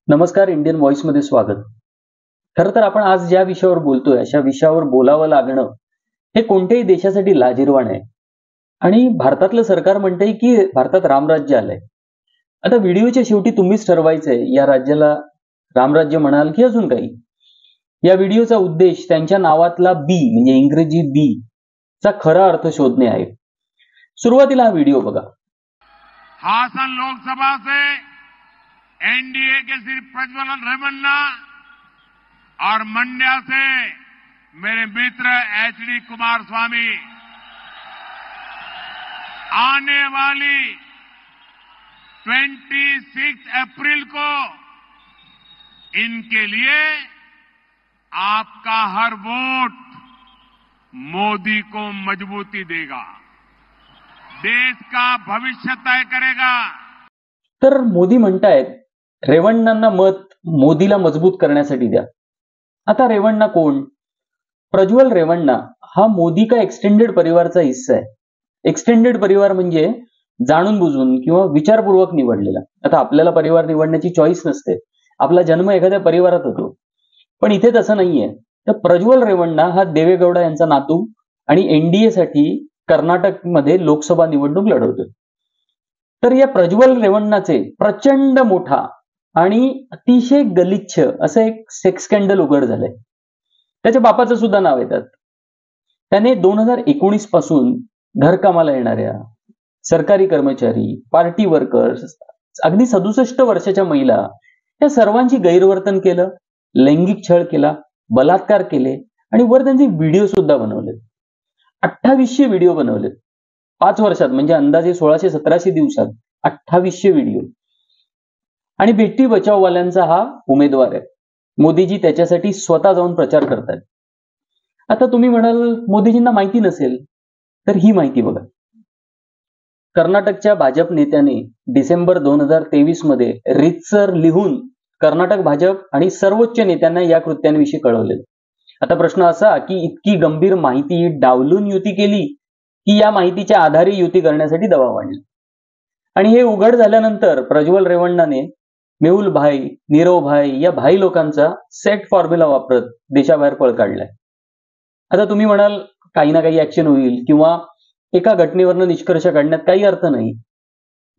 नमस्कार. Indian voice मध्ये स्वागत. खरं तर आपण आज ज्या विषयावर बोलतोय अशा विषयावर बोलावं लागणं हे कोणत्याही देशासाठी लाजिरवाण आहे. आणि भारतातलं सरकार म्हणतंय की भारतात रामराज्य आलंय. आता व्हिडिओच्या शेवटी तुम्हीच ठरवायचंय या राज्याला रामराज्य म्हणाल की अजून काही. या व्हिडिओचा उद्देश त्यांच्या नावातला बी म्हणजे इंग्रजी बी चा खरा अर्थ शोधणे आहे. सुरुवातीला हा व्हिडिओ बघा. हासन लोकसभा से एनडीए के श्री प्रज्वल रेवन्ना और मंड्या से मेरे मित्र एचडी कुमारस्वामी आने वाली 26 अप्रैल को इनके लिए आपका हर वोट मोदी को मजबूती देगा, देश का भविष्य तय करेगा. तर मोदी म्हणतायत रेवण्णांना मत मोदीला मजबूत करण्यासाठी द्या. आता रेवण्णा कोण? प्रज्वल रेवण्णा हा मोदी का एक्सटेंडेड परिवारचा हिस्सा आहे. एक्सटेंडेड परिवार म्हणजे जाणून बुजून किंवा विचारपूर्वक निवडलेला. आता आपल्याला परिवार निवडण्याची चॉईस नसते, आपला जन्म एखाद्या परिवारात होतो. पण इथे तसं नाहीये. तर प्रज्वल रेवण्णा हा देवेगौडा यांचा नातू आणि एनडीए साठी कर्नाटकमध्ये लोकसभा निवडणूक लढवतो. तर या प्रज्वल रेवण्णाचे प्रचंड मोठा आणि अतिशय गलिच्छ असं एक सेक्स स्कॅन्डल उघड झालंय. त्याच्या बापाचं सुद्धा नाव येतात. त्याने 2019 पासून घरकामाला येणाऱ्या सरकारी कर्मचारी, पार्टी वर्कर्स, अगदी 67 वर्षाच्या महिला या सर्वांची गैरवर्तन केलं, लैंगिक छळ केला, बलात्कार केले आणि वर त्यांचे व्हिडिओ सुद्धा बनवले. 2800 व्हिडिओ बनवले 5 वर्षात, म्हणजे अंदाजे 1600-1700 दिवसात 2800 व्हिडिओ. आणि बेटी बचाववाल्यांचा हा उमेदवार आहे. मोदीजी त्याच्यासाठी स्वतः जाऊन प्रचार करतात. आता तुम्ही म्हणाल मोदीजींना माहिती नसेल, तर ही माहिती बघा. कर्नाटकच्या भाजप नेत्याने डिसेंबर 2023 मध्ये रीतसर लिहून कर्नाटक भाजप आणि सर्वोच्च नेत्यांना या कृत्यांविषयी कळवले. आता प्रश्न असा की इतकी गंभीर माहिती डावलून युती केली की या माहितीच्या आधारे युती करण्यासाठी दबाव आणला. आणि हे उघड झाल्यानंतर प्रज्वल रेवण्णाने मेहुल भाई, नीरव भाई या भाई लोकांचा सेट फॉर्म्युला वापरत देशाबाहेर पळ काढलाय. आता तुम्ही म्हणाल काही ना काही ऍक्शन होईल किंवा एका घटनेवरनं निष्कर्ष काढण्यात काही अर्थ नाही,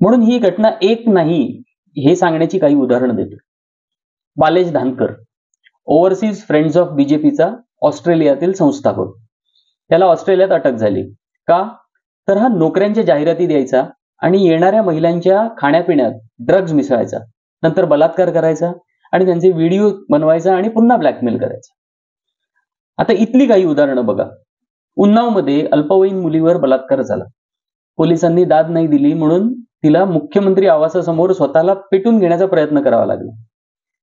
म्हणून ही घटना एक नाही हे सांगण्याची काही उदाहरणं देतो. बालेश धानकर, ओव्हरसीज फ्रेंड्स ऑफ बीजेपीचा ऑस्ट्रेलियातील संस्थापक, त्याला ऑस्ट्रेलियात अटक झाली. का? तर हा नोकऱ्यांच्या जाहिराती द्यायचा आणि येणाऱ्या महिलांच्या खाण्यापिण्यात ड्रग्ज मिसळायचा, नंतर बलात्कार करायचा आणि त्यांचे व्हिडिओ बनवायचा आणि पुन्हा ब्लॅकमेल करायचा. आता इथली काही उदाहरणं बघा. उन्नावमध्ये अल्पवयीन मुलीवर बलात्कार झाला. पोलिसांनी दाद नाही दिली म्हणून तिला मुख्यमंत्री आवासासमोर स्वतःला पेटून घेण्याचा प्रयत्न करावा लागला.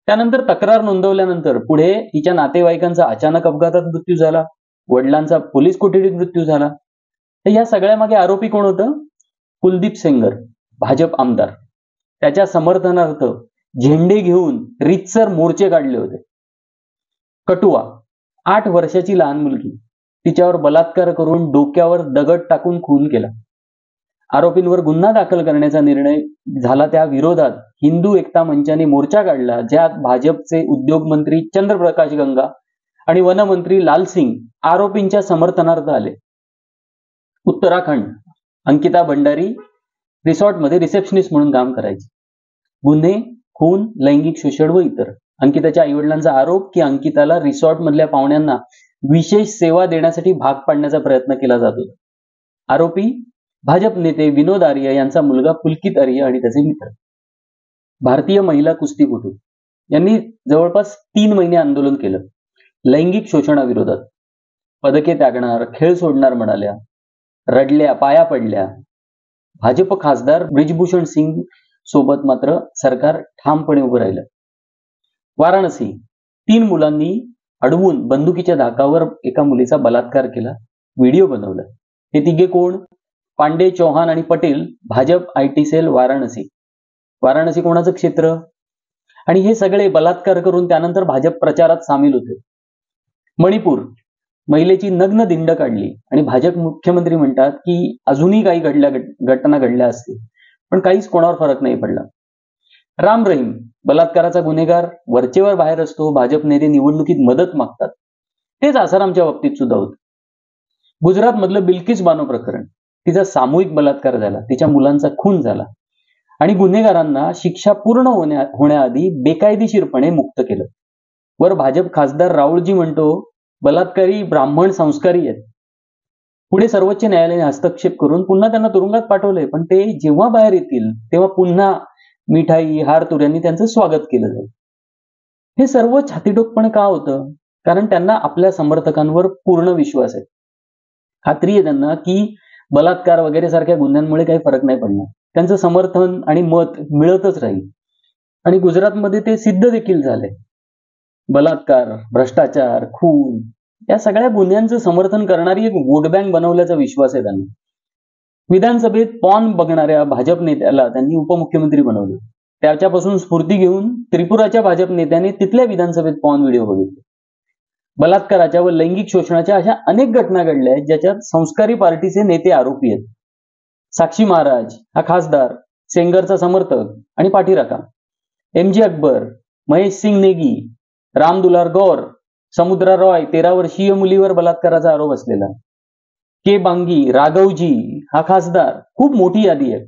त्यानंतर तक्रार नोंदवल्यानंतर पुढे तिच्या नातेवाईकांचा अचानक अपघातात मृत्यू झाला, वडिलांचा पोलीस कोठडीत मृत्यू झाला. तर या सगळ्या मागे आरोपी कोण होतं? कुलदीप सेंगर, भाजप आमदार. त्याच्या समर्थनार्थ झेंडे घेऊन रीतसर मोर्चे काढले होते. कटुआ, 8 वर्षाची लहान मुलगी, तिच्यावर बलात्कार करून डोक्यावर दगड टाकून खून केला. आरोपींवर गुन्हा दाखल करण्याचा निर्णय झाला. त्या विरोधात हिंदू एकता मंचाने मोर्चा काढला, ज्यात भाजपचे उद्योग मंत्री चंद्रप्रकाश गंगा आणि वनमंत्री लाल सिंग आरोपींच्या समर्थनार्थ आले. उत्तराखंड, अंकिता भंडारी रिसॉर्टमध्ये रिसेप्शनिस्ट म्हणून काम करायची. गुन्हे, खून, लैंगिक शोषण व इतर. अंकिताच्या आईवडिलांचा आरोप की अंकिताला रिसॉर्ट मधल्या पाहुण्यांना विशेष सेवा देण्यासाठी भाग पाडण्याचा प्रयत्न केला जात होता. आरोपी भाजप नेते विनोद आर्य यांचा मुलगा पुलकित आर्य आणि त्याचे मित्र. भारतीय महिला कुस्तीपटू यांनी जवळपास 3 महिने आंदोलन केलं लैंगिक शोषणाविरोधात. पदके त्यागणार, खेळ सोडणार म्हणाल्या, रडल्या, पाया पडल्या. भाजप खासदार ब्रिजभूषण सिंग सोबत मात्र सरकार ठामपणे उभं राहिलं. वाराणसी, 3 मुलांनी अडवून बंदुकीच्या धाकावर एका मुलीचा बलात्कार केला, व्हिडिओ बनवला. हे तिघे कोण? पांडे, चौहान आणि पटेल, भाजप आयटी सेल वाराणसी. वाराणसी कोणाचं क्षेत्र? आणि हे सगळे बलात्कार करून त्यानंतर भाजप प्रचारात सामील होते. मणिपूर, महिलेची नग्न दिंड काढली आणि भाजप मुख्यमंत्री म्हणतात की अजूनही काही घटना घडल्या असतील, पण काहीच कोणावर फरक नाही पडला. राम रहीम बलात्काराचा गुन्हेगार वरचेवर बाहेर असतो, भाजप नेते निवडणुकीत मदत मागतात. तेच आसारामच्या बाबतीत सुद्धा होतं. गुजरात मधलं बिल्किस बानो प्रकरण, तिचा सामूहिक बलात्कार झाला, तिच्या मुलांचा खून झाला आणि गुन्हेगारांना शिक्षा पूर्ण होण्याआधी बेकायदेशीरपणे मुक्त केलं. वर भाजप खासदार राऊळजी म्हणतो बलात्कारी ब्राह्मण संस्कारी आहेत. पुढे सर्वोच्च न्यायालयाने हस्तक्षेप करून पुन्हा त्यांना तुरुंगात पाठवलंय, पण ते जेव्हा बाहेर येतील तेव्हा पुन्हा मिठाई हार तुऱ्यांनी त्यांचं स्वागत केलं जाईल. हे सर्व छातीटोकपण का होतं? कारण त्यांना आपल्या समर्थकांवर पूर्ण विश्वास आहे. खात्री आहे त्यांना की बलात्कार वगैरे सारख्या गुन्ह्यांमुळे काही फरक नाही पडणार, त्यांचं समर्थन आणि मत मिळतच राहील. आणि गुजरातमध्ये ते सिद्ध देखील झालंय. बलात्कार, भ्रष्टाचार, खून या सगळ्या गुन्ह्यांचं समर्थन करणारी एक वोट बँक बनवल्याचा विश्वास आहे त्यांना. विधानसभेत पॉन बघणाऱ्या भाजप नेत्याला त्यांनी उपमुख्यमंत्री बनवलं. त्याच्यापासून स्फूर्ती घेऊन त्रिपुराच्या भाजप नेत्याने तिथल्या विधानसभेत पॉन व्हिडिओ बघितले. बलात्काराच्या व लैंगिक शोषणाच्या अशा अनेक घटना घडल्या आहेत ज्याच्यात संस्कारी पार्टीचे नेते आरोपी आहेत. साक्षी महाराज हा खासदार, सेंगरचा समर्थक आणि पाठीराखा, MJ अकबर, महेश सिंग नेगी, राम दुलार गौर, समुद्रा रॉय 13 वर्षीय मुलीवर बलात्काराचा आरोप असलेला, के बांगी, राघवजी हा खासदार. खूप मोठी यादी आहे.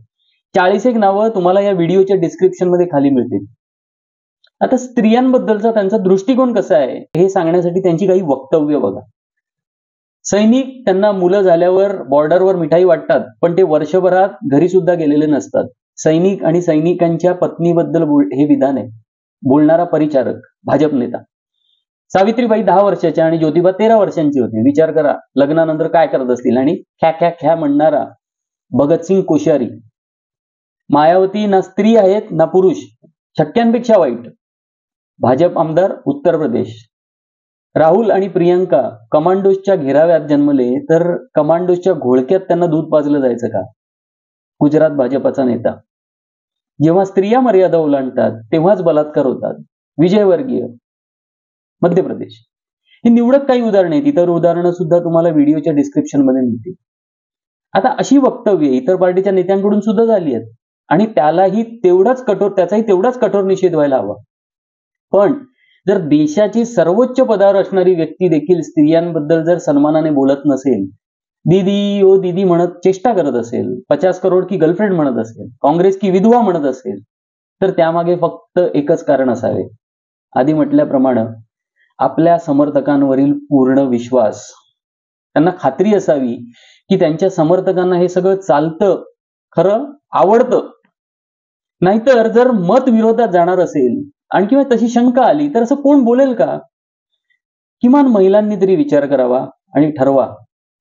40 नावं तुम्हाला या व्हिडिओच्या डिस्क्रिप्शन मध्ये खाली मिळतील. आता स्त्रियांबद्दलचा त्यांचा दृष्टिकोन कसा आहे हे सांगण्यासाठी त्यांची काही वक्तव्य बघा. सैनिक त्यांना मुलं झाल्यावर बॉर्डरवर मिठाई वाटतात, पण ते वर्षभरात घरी सुद्धा गेलेले नसतात. सैनिक आणि सैनिकांच्या पत्नीबद्दल हे विधान आहे. बोलणारा परिचारक, भाजप नेता. सावित्रीबाई 10 वर्षाच्या आणि ज्योतिबा 13 वर्षांची होती. विचार करा लग्नानंतर काय करत असतील. आणि ख्या ख्या ख्या म्हणणारा भगतसिंग कोश्यारी. मायावती ना स्त्री आहेत ना पुरुष, शक्यांपेक्षा वाईट. भाजप आमदार उत्तर प्रदेश. राहुल आणि प्रियंका कमांडोजच्या घेराव्यात जन्मले, तर कमांडोजच्या घोळक्यात त्यांना दूध पाजलं जायचं का? गुजरात भाजपचा नेता. जेव्हा स्त्रिया मर्यादा ओलांडतात तेव्हाच बलात्कार होतात. विजयवर्गीय, मध्य प्रदेश. ही निवडक काही उदाहरणं आहेत. इतर उदाहरणं सुद्धा तुम्हाला व्हिडिओच्या डिस्क्रिप्शन मध्ये मिळतील. आता अशी वक्तव्य इतर पार्टीच्या नेत्यांकडून सुद्धा झाली आहेत आणि त्याचाही तेवढाच कठोर निषेध व्हायला हवा. पण जर देशाची सर्वोच्च पदावर असणारी व्यक्ती देखील स्त्रियांबद्दल जर सन्मानाने बोलत नसेल, दीदी ओ दीदी म्हणत चेष्टा करत असेल, 50 करोड की गर्लफ्रेंड म्हणत असेल, काँग्रेस की विधवा म्हणत असेल, तर त्यामागे फक्त एकच कारण असावे. आधी म्हटल्याप्रमाणे आपल्या समर्थकांवरील पूर्ण विश्वास. त्यांना खात्री असावी की त्यांच्या समर्थकांना हे सगळं चालतं, खरं आवडतं. नाहीतर जर मत विरोधात जाणार असेल आणि किंवा तशी शंका आली तर असं कोण बोलेल का? किमान महिलांनी तरी विचार करावा आणि ठरवा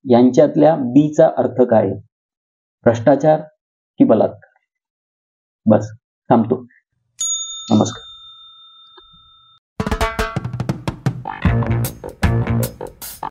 यांच्यातल्या बीचा अर्थ काय, भ्रष्टाचार की बलात्कार. बस थांबतो. नमस्कार.